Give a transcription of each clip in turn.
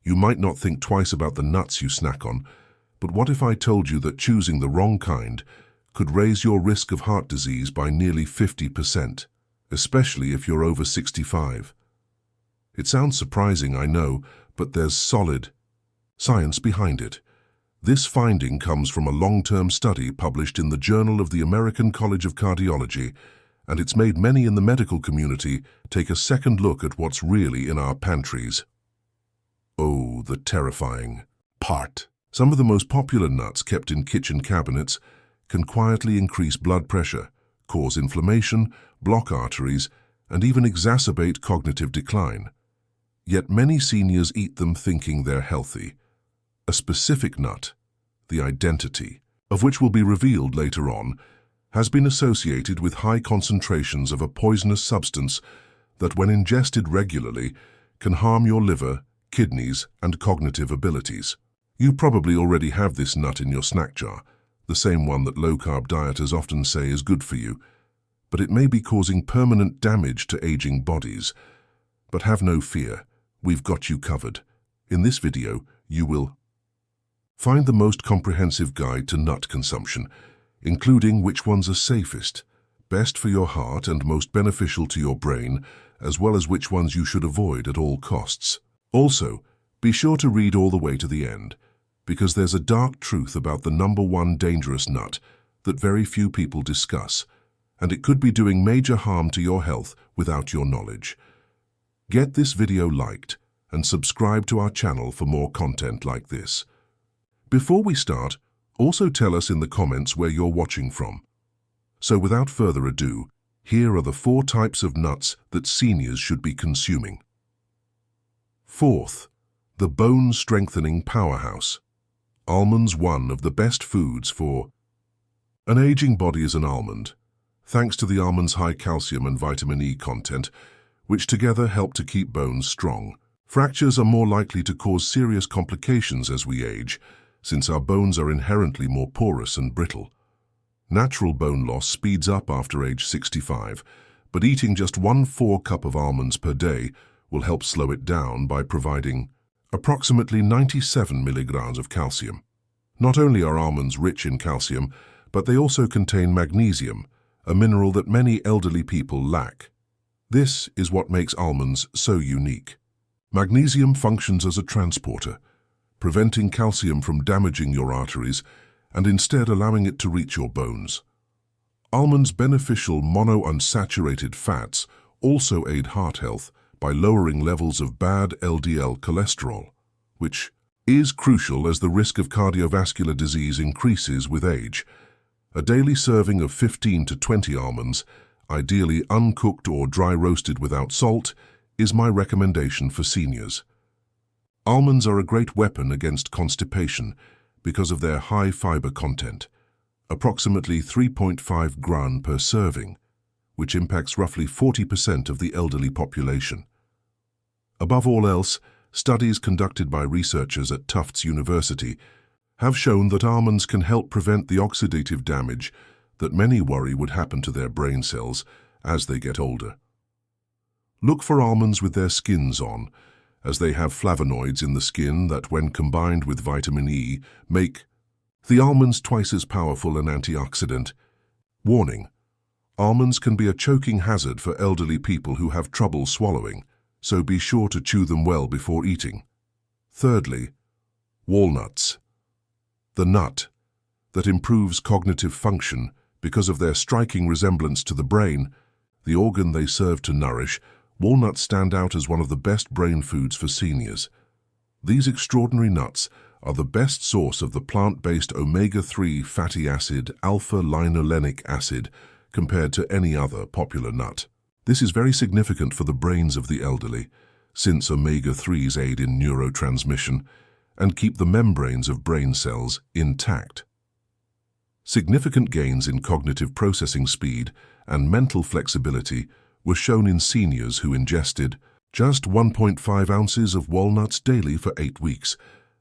You might not think twice about the nuts you snack on, but what if I told you that choosing the wrong kind could raise your risk of heart disease by nearly 50%, especially if you're over 65? It sounds surprising, I know, but there's solid science behind it. This finding comes from a long-term study published in the Journal of the American College of Cardiology, and it's made many in the medical community take a second look at what's really in our pantries. Oh, the terrifying part. Some of the most popular nuts kept in kitchen cabinets can quietly increase blood pressure, cause inflammation, block arteries, and even exacerbate cognitive decline. Yet many seniors eat them thinking they're healthy. A specific nut, the identity of which will be revealed later on, has been associated with high concentrations of a poisonous substance that, when ingested regularly, can harm your liver, kidneys, and cognitive abilities. You probably already have this nut in your snack jar, the same one that low-carb dieters often say is good for you, but it may be causing permanent damage to aging bodies. But have no fear, we've got you covered. In this video, you will find the most comprehensive guide to nut consumption, including which ones are safest, best for your heart and most beneficial to your brain, as well as which ones you should avoid at all costs. Also, be sure to read all the way to the end, because there's a dark truth about the #1 dangerous nut that very few people discuss, and it could be doing major harm to your health without your knowledge. Get this video liked and subscribe to our channel for more content like this. Before we start, also tell us in the comments where you're watching from. So without further ado, here are the 4 types of nuts that seniors should be consuming. Fourth, the bone-strengthening powerhouse. Almonds, one of the best foods for an aging body, is an almond, thanks to the almond's high calcium and vitamin E content, which together help to keep bones strong. Fractures are more likely to cause serious complications as we age, since our bones are inherently more porous and brittle. Natural bone loss speeds up after age 65, but eating just 1/4 cup of almonds per day will help slow it down by providing approximately 97 milligrams of calcium. Not only are almonds rich in calcium, but they also contain magnesium, a mineral that many elderly people lack. This is what makes almonds so unique. Magnesium functions as a transporter, preventing calcium from damaging your arteries and instead allowing it to reach your bones. Almonds' beneficial monounsaturated fats also aid heart health by lowering levels of bad LDL cholesterol, which is crucial as the risk of cardiovascular disease increases with age. A daily serving of 15 to 20 almonds, ideally uncooked or dry roasted without salt, is my recommendation for seniors. Almonds are a great weapon against constipation because of their high fiber content, approximately 3.5 grams per serving, which impacts roughly 40% of the elderly population. Above all else, studies conducted by researchers at Tufts University have shown that almonds can help prevent the oxidative damage that many worry would happen to their brain cells as they get older. Look for almonds with their skins on, as they have flavonoids in the skin that, when combined with vitamin E, make the almonds twice as powerful an antioxidant. Warning: almonds can be a choking hazard for elderly people who have trouble swallowing, so be sure to chew them well before eating. Thirdly, walnuts. The nut that improves cognitive function because of their striking resemblance to the brain, the organ they serve to nourish. Walnuts stand out as one of the best brain foods for seniors. These extraordinary nuts are the best source of the plant-based omega-3 fatty acid alpha-linolenic acid compared to any other popular nut. This is very significant for the brains of the elderly, since omega-3s aid in neurotransmission and keep the membranes of brain cells intact. Significant gains in cognitive processing speed and mental flexibility were shown in seniors who ingested just 1.5 ounces of walnuts daily for 8 weeks,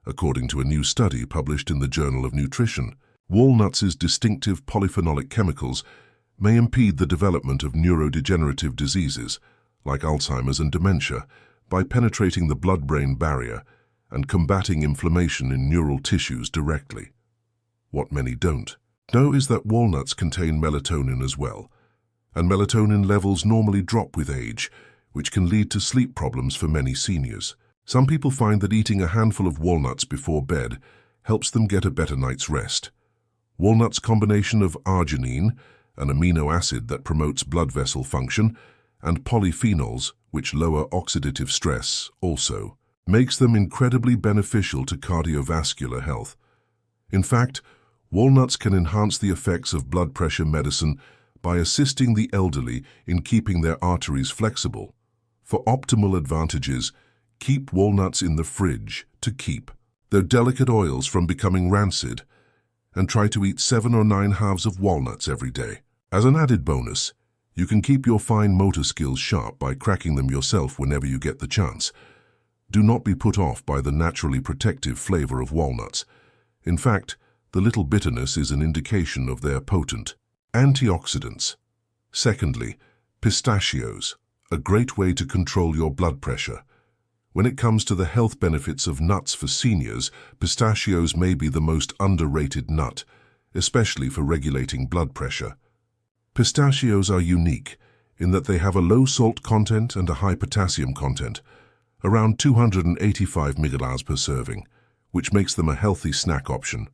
according to a new study published in the Journal of Nutrition. Walnuts' distinctive polyphenolic chemicals may impede the development of neurodegenerative diseases, like Alzheimer's and dementia, by penetrating the blood-brain barrier and combating inflammation in neural tissues directly. What many don't know is that walnuts contain melatonin as well, and melatonin levels normally drop with age, which can lead to sleep problems for many seniors. Some people find that eating a handful of walnuts before bed helps them get a better night's rest. Walnuts' combination of arginine, an amino acid that promotes blood vessel function, and polyphenols, which lower oxidative stress, also makes them incredibly beneficial to cardiovascular health. In fact, walnuts can enhance the effects of blood pressure medicine by assisting the elderly in keeping their arteries flexible. For optimal advantages, keep walnuts in the fridge to keep their delicate oils from becoming rancid, and try to eat 7 or 9 halves of walnuts every day. As an added bonus, you can keep your fine motor skills sharp by cracking them yourself whenever you get the chance. Do not be put off by the naturally protective flavor of walnuts. In fact, the little bitterness is an indication of their potent antioxidants. Secondly, pistachios, a great way to control your blood pressure. When it comes to the health benefits of nuts for seniors, pistachios may be the most underrated nut, especially for regulating blood pressure. Pistachios are unique in that they have a low salt content and a high potassium content, around 285 mg per serving, which makes them a healthy snack option.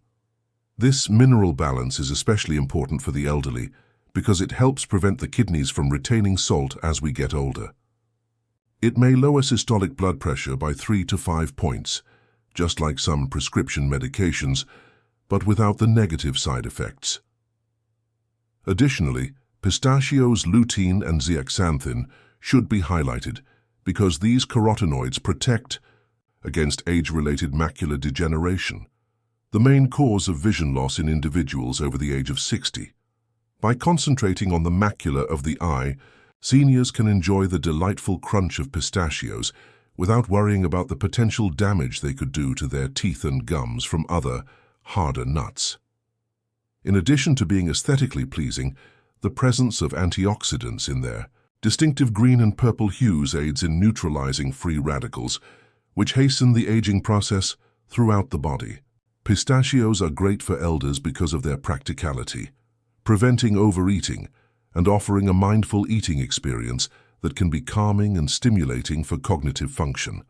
This mineral balance is especially important for the elderly because it helps prevent the kidneys from retaining salt as we get older. It may lower systolic blood pressure by 3 to 5 points, just like some prescription medications, but without the negative side effects. Additionally, pistachios' lutein and zeaxanthin should be highlighted because these carotenoids protect against age-related macular degeneration, the main cause of vision loss in individuals over the age of 60. By concentrating on the macula of the eye, seniors can enjoy the delightful crunch of pistachios without worrying about the potential damage they could do to their teeth and gums from other, harder nuts. In addition to being aesthetically pleasing, the presence of antioxidants in their distinctive green and purple hues aids in neutralizing free radicals, which hasten the aging process throughout the body. Pistachios are great for elders because of their practicality, preventing overeating and offering a mindful eating experience that can be calming and stimulating for cognitive function.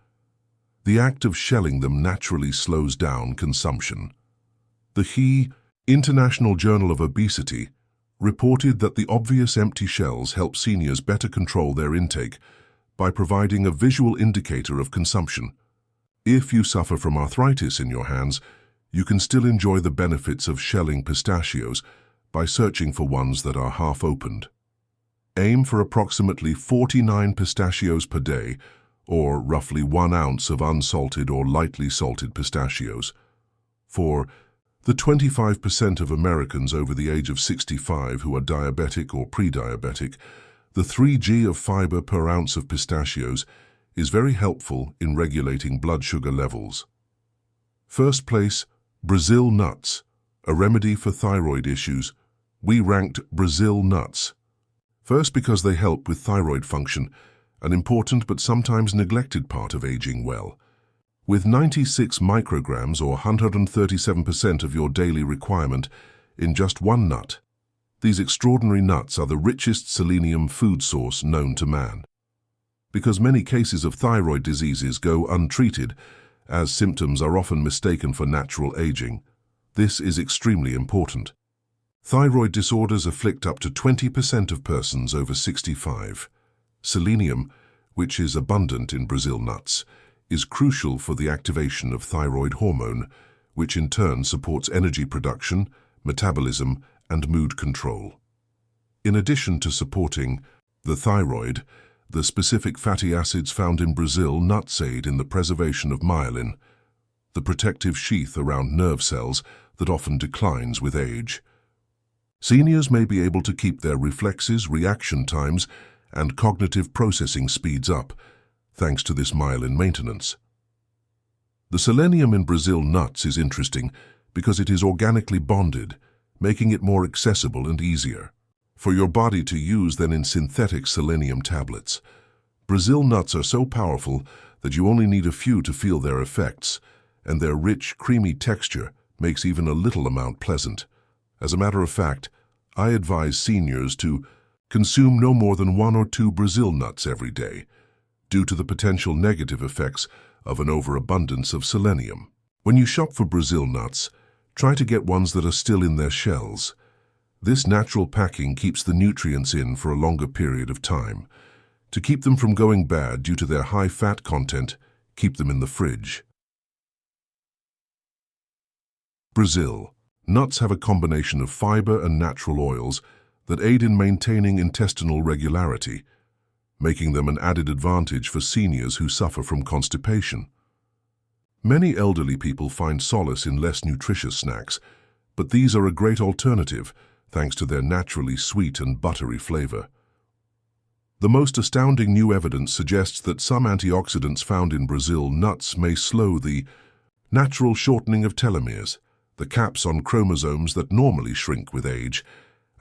The act of shelling them naturally slows down consumption. The International Journal of Obesity reported that the obvious empty shells help seniors better control their intake by providing a visual indicator of consumption. If you suffer from arthritis in your hands, you can still enjoy the benefits of shelling pistachios by searching for ones that are half-opened. Aim for approximately 49 pistachios per day, or roughly 1 ounce of unsalted or lightly salted pistachios. For the 25% of Americans over the age of 65 who are diabetic or pre-diabetic, the 3g of fiber per ounce of pistachios is very helpful in regulating blood sugar levels. First place, Brazil nuts, a remedy for thyroid issues. We ranked Brazil nuts. First, because they help with thyroid function, an important but sometimes neglected part of aging well. With 96 micrograms or 137% of your daily requirement in just one nut, these extraordinary nuts are the richest selenium food source known to man. Because many cases of thyroid diseases go untreated, as symptoms are often mistaken for natural aging, this is extremely important. Thyroid disorders afflict up to 20% of persons over 65. Selenium, which is abundant in Brazil nuts, is crucial for the activation of thyroid hormone, which in turn supports energy production, metabolism, and mood control. In addition to supporting the thyroid, the specific fatty acids found in Brazil nuts aid in the preservation of myelin, the protective sheath around nerve cells that often declines with age. Seniors may be able to keep their reflexes, reaction times, and cognitive processing speeds up, thanks to this myelin maintenance. The selenium in Brazil nuts is interesting because it is organically bonded, making it more accessible and easier for your body to use than in synthetic selenium tablets. Brazil nuts are so powerful that you only need a few to feel their effects, and their rich, creamy texture makes even a little amount pleasant. As a matter of fact, I advise seniors to consume no more than 1 or 2 Brazil nuts every day, due to the potential negative effects of an overabundance of selenium. When you shop for Brazil nuts, try to get ones that are still in their shells. This natural packing keeps the nutrients in for a longer period of time. To keep them from going bad due to their high fat content, keep them in the fridge. Brazil nuts have a combination of fiber and natural oils that aid in maintaining intestinal regularity, making them an added advantage for seniors who suffer from constipation. Many elderly people find solace in less nutritious snacks, but these are a great alternative thanks to their naturally sweet and buttery flavor. The most astounding new evidence suggests that some antioxidants found in Brazil nuts may slow the natural shortening of telomeres, the caps on chromosomes that normally shrink with age,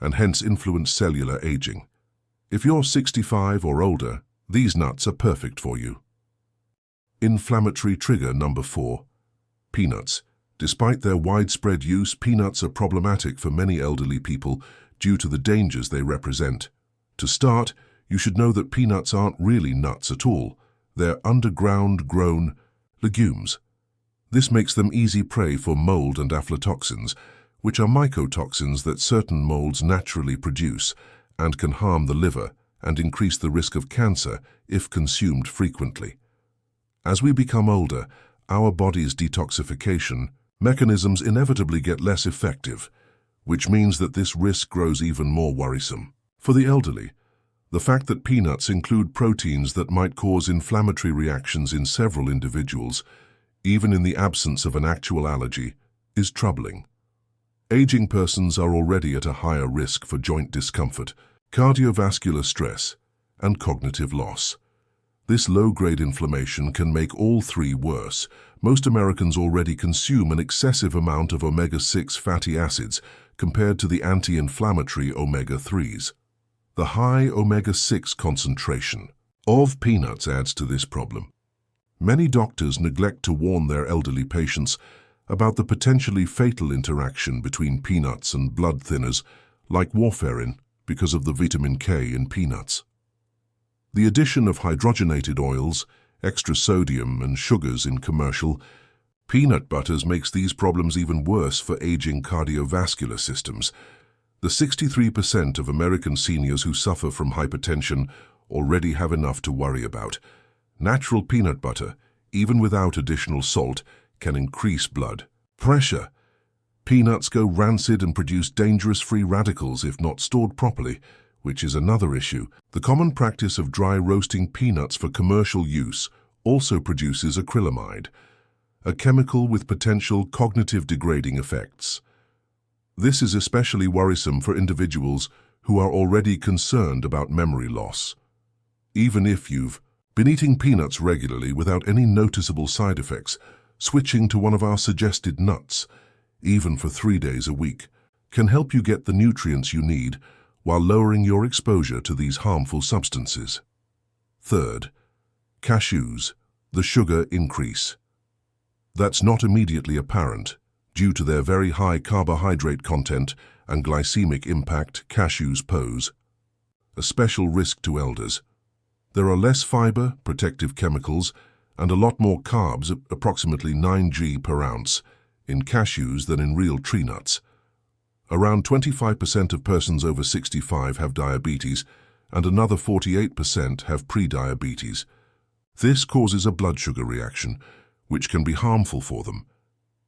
and hence influence cellular aging. If you're 65 or older, these nuts are perfect for you. Inflammatory trigger number 4. Peanuts. Despite their widespread use, peanuts are problematic for many elderly people due to the dangers they represent. To start, you should know that peanuts aren't really nuts at all. They're underground-grown legumes. This makes them easy prey for mold and aflatoxins, which are mycotoxins that certain molds naturally produce and can harm the liver and increase the risk of cancer if consumed frequently. As we become older, our body's detoxification mechanisms inevitably get less effective, which means that this risk grows even more worrisome. For the elderly, the fact that peanuts include proteins that might cause inflammatory reactions in several individuals, even in the absence of an actual allergy, is troubling. Aging persons are already at a higher risk for joint discomfort, cardiovascular stress, and cognitive loss. This low-grade inflammation can make all three worse. Most Americans already consume an excessive amount of omega-6 fatty acids compared to the anti-inflammatory omega-3s. The high omega-6 concentration of peanuts adds to this problem. Many doctors neglect to warn their elderly patients about the potentially fatal interaction between peanuts and blood thinners like warfarin because of the vitamin K in peanuts. The addition of hydrogenated oils, extra sodium, and sugars in commercial peanut butters makes these problems even worse for aging cardiovascular systems. The 63% of American seniors who suffer from hypertension already have enough to worry about. Natural peanut butter, even without additional salt, can increase blood pressure. Peanuts go rancid and produce dangerous free radicals if not stored properly, which is another issue. The common practice of dry roasting peanuts for commercial use also produces acrylamide, a chemical with potential cognitive degrading effects. This is especially worrisome for individuals who are already concerned about memory loss. Even if you've been eating peanuts regularly without any noticeable side effects, switching to one of our suggested nuts, even for 3 days a week, can help you get the nutrients you need while lowering your exposure to these harmful substances. Third, cashews, the sugar increase. That's not immediately apparent. Due to their very high carbohydrate content and glycemic impact cashews pose a special risk to elders. There are less fiber, protective chemicals, and a lot more carbs, approximately 9 g per ounce, in cashews than in real tree nuts. Around 25% of persons over 65 have diabetes, and another 48% have pre-diabetes. This causes a blood sugar reaction, which can be harmful for them.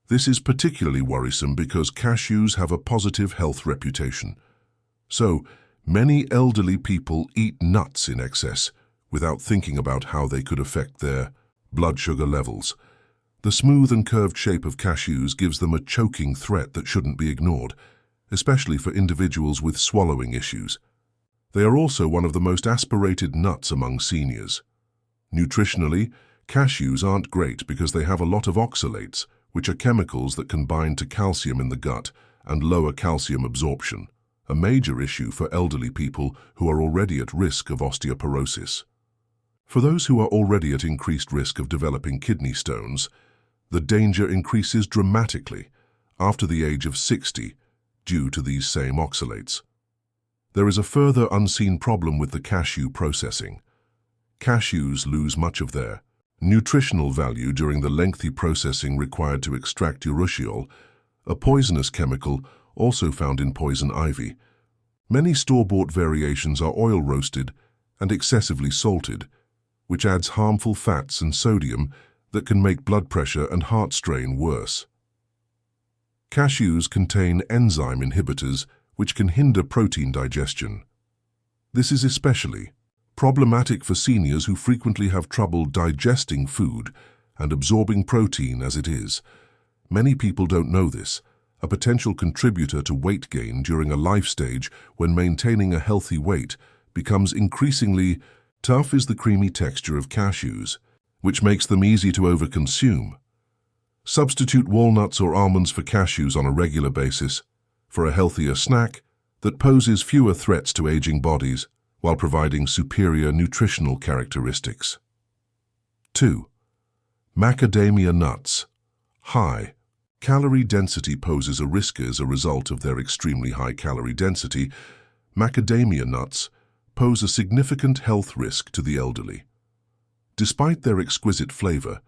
This is particularly worrisome because cashews have a positive health reputation. So, many elderly people eat nuts in excess without thinking about how they could affect their blood sugar levels. The smooth and curved shape of cashews gives them a choking threat that shouldn't be ignored, especially for individuals with swallowing issues. They are also one of the most aspirated nuts among seniors. Nutritionally, cashews aren't great because they have a lot of oxalates, which are chemicals that can bind to calcium in the gut and lower calcium absorption, a major issue for elderly people who are already at risk of osteoporosis. For those who are already at increased risk of developing kidney stones, the danger increases dramatically after the age of 60 due to these same oxalates. There is a further unseen problem with the cashew processing. Cashews lose much of their nutritional value during the lengthy processing required to extract urushiol, a poisonous chemical also found in poison ivy. Many store-bought variations are oil-roasted and excessively salted, which adds harmful fats and sodium that can make blood pressure and heart strain worse. Cashews contain enzyme inhibitors which can hinder protein digestion. This is especially problematic for seniors who frequently have trouble digesting food and absorbing protein as it is. Many people don't know this, a potential contributor to weight gain during a life stage when maintaining a healthy weight becomes increasingly tough is the creamy texture of cashews, which makes them easy to overconsume. Substitute walnuts or almonds for cashews on a regular basis for a healthier snack that poses fewer threats to aging bodies while providing superior nutritional characteristics. 2. Macadamia nuts. High calorie density poses a risk as a result of their extremely high calorie density. Macadamia nuts pose a significant health risk to the elderly. Despite their exquisite flavor,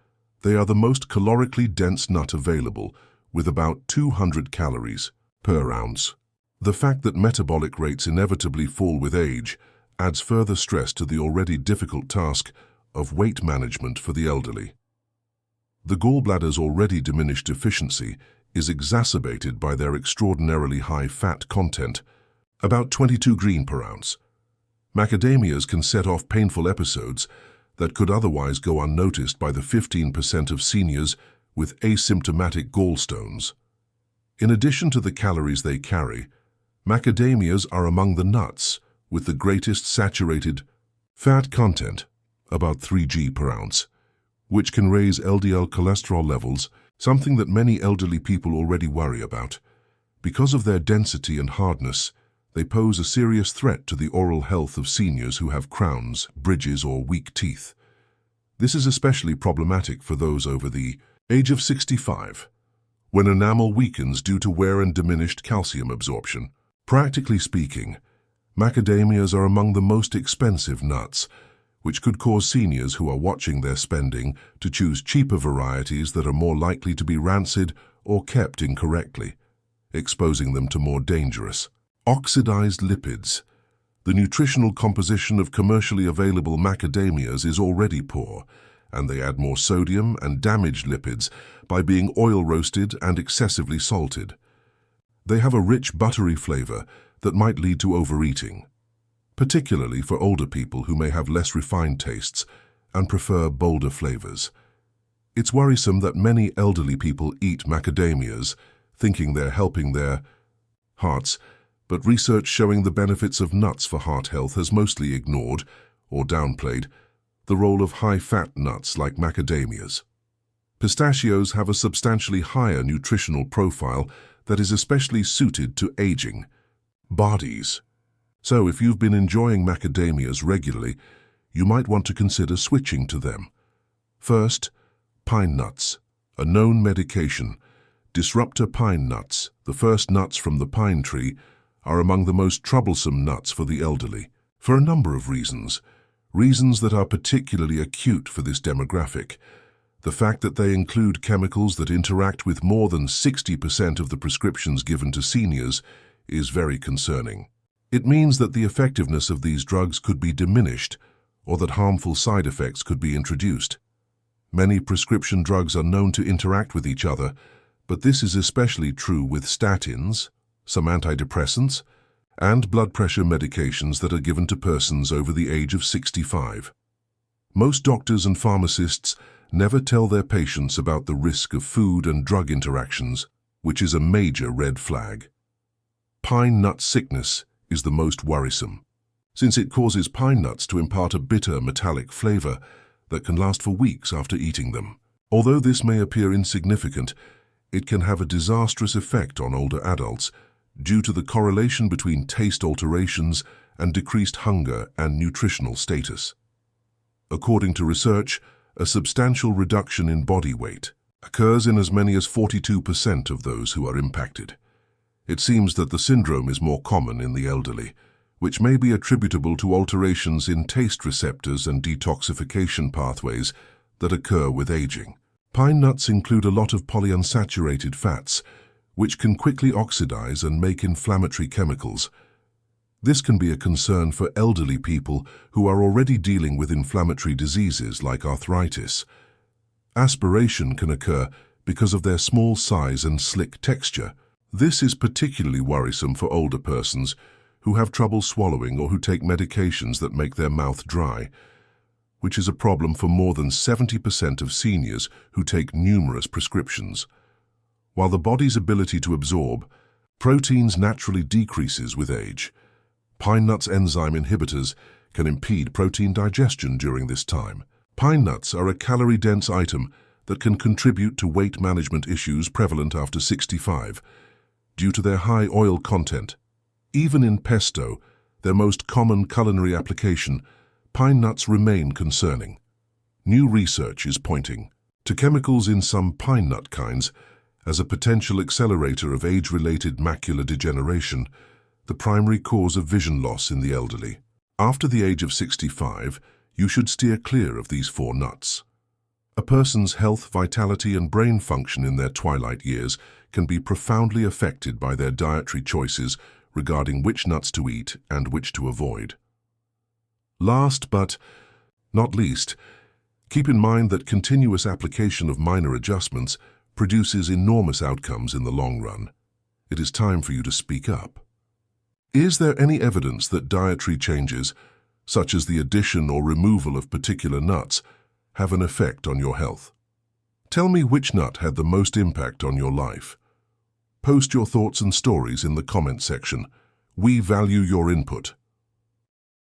they are the most calorically dense nut available, with about 200 calories per ounce. The fact that metabolic rates inevitably fall with age adds further stress to the already difficult task of weight management for the elderly. The gallbladder's already diminished efficiency is exacerbated by their extraordinarily high fat content, about 22 green per ounce. Macadamias can set off painful episodes that could otherwise go unnoticed by the 15% of seniors with asymptomatic gallstones. In addition to the calories they carry, macadamias are among the nuts with the greatest saturated fat content, about 3g per ounce, which can raise LDL cholesterol levels, something that many elderly people already worry about. Because of their density and hardness, they pose a serious threat to the oral health of seniors who have crowns, bridges, or weak teeth. This is especially problematic for those over the age of 65, when enamel weakens due to wear and diminished calcium absorption. Practically speaking, macadamias are among the most expensive nuts, which could cause seniors who are watching their spending to choose cheaper varieties that are more likely to be rancid or kept incorrectly, exposing them to more dangerous oxidized lipids. The nutritional composition of commercially available macadamias is already poor, and they add more sodium and damaged lipids by being oil-roasted and excessively salted. They have a rich, buttery flavor that might lead to overeating, particularly for older people who may have less refined tastes and prefer bolder flavors. It's worrisome that many elderly people eat macadamias, thinking they're helping their hearts, but research showing the benefits of nuts for heart health has mostly ignored or downplayed the role of high-fat nuts like macadamias. Pistachios have a substantially higher nutritional profile that is especially suited to aging bodies. So if you've been enjoying macadamias regularly, you might want to consider switching to them. First, pine nuts, a known medication. Disruptor pine nuts, the first nuts from the pine tree, are among the most troublesome nuts for the elderly, for a number of reasons that are particularly acute for this demographic. The fact that they include chemicals that interact with more than 60% of the prescriptions given to seniors is very concerning. It means that the effectiveness of these drugs could be diminished or that harmful side effects could be introduced. Many prescription drugs are known to interact with each other, but this is especially true with statins, some antidepressants, and blood pressure medications that are given to persons over the age of 65. Most doctors and pharmacists never tell their patients about the risk of food and drug interactions, which is a major red flag. Pine nut sickness is the most worrisome, since it causes pine nuts to impart a bitter metallic flavor that can last for weeks after eating them. Although this may appear insignificant, it can have a disastrous effect on older adults due to the correlation between taste alterations and decreased hunger and nutritional status. According to research, a substantial reduction in body weight occurs in as many as 42% of those who are impacted. It seems that the syndrome is more common in the elderly, which may be attributable to alterations in taste receptors and detoxification pathways that occur with aging. Pine nuts include a lot of polyunsaturated fats, which can quickly oxidize and make inflammatory chemicals. This can be a concern for elderly people who are already dealing with inflammatory diseases like arthritis. Aspiration can occur because of their small size and slick texture. This is particularly worrisome for older persons who have trouble swallowing or who take medications that make their mouth dry, which is a problem for more than 70% of seniors who take numerous prescriptions. While the body's ability to absorb proteins naturally decreases with age, pine nuts enzyme inhibitors can impede protein digestion during this time. Pine nuts are a calorie-dense item that can contribute to weight management issues prevalent after 65 due to their high oil content. Even in pesto, their most common culinary application, pine nuts remain concerning. New research is pointing to chemicals in some pine nut kinds as a potential accelerator of age-related macular degeneration, the primary cause of vision loss in the elderly. After the age of 65, you should steer clear of these 4 nuts. A person's health, vitality, and brain function in their twilight years can be profoundly affected by their dietary choices regarding which nuts to eat and which to avoid. Last but not least, keep in mind that continuous application of minor adjustments produces enormous outcomes in the long run. It is time for you to speak up. Is there any evidence that dietary changes, such as the addition or removal of particular nuts, have an effect on your health? Tell me which nut had the most impact on your life. Post your thoughts and stories in the comment section. We value your input.